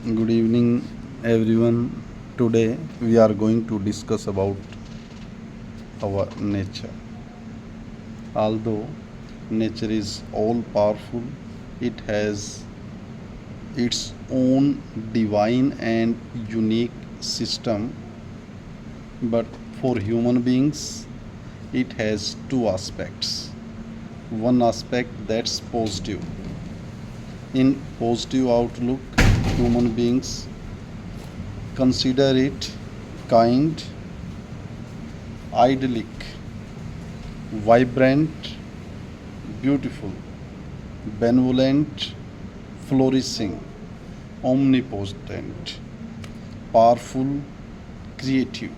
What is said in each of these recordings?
Good evening, everyone. Today we are going to discuss about our nature. Although nature is all powerful, it has its own divine and unique system. But for human beings, it has two aspects. One aspect that's positive. In positive outlook, human beings consider it kind, idyllic, vibrant, beautiful, benevolent, flourishing, omnipotent, powerful, creative.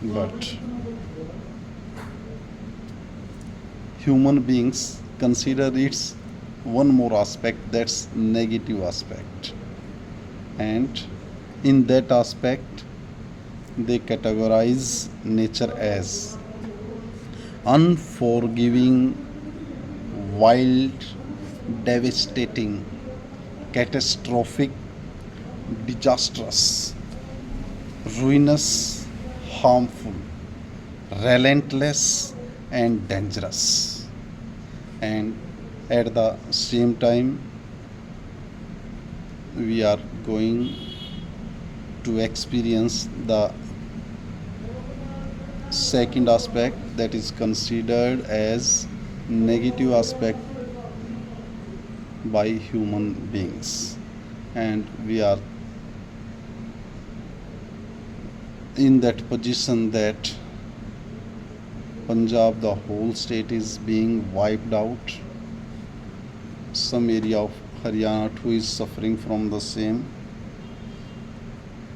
But human beings consider its one more aspect, that's negative aspect. And in that aspect, they categorize nature as unforgiving, wild, devastating, catastrophic, disastrous, ruinous, harmful, relentless, and dangerous. And at the same time, we are going to experience the second aspect that is considered as negative aspect by human beings, and we are in that position that Punjab, the whole state, is being wiped out. Some area of Haryana too is suffering from the same,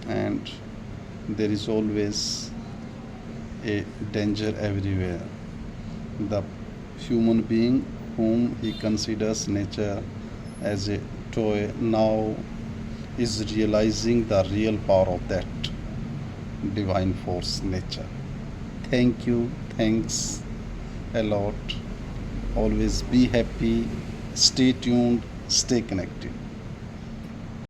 and there is always a danger everywhere. The human being whom he considers nature as a toy now is realizing the real power of that divine force, nature. Thank you, thanks a lot. Always be happy, stay tuned, stay connected.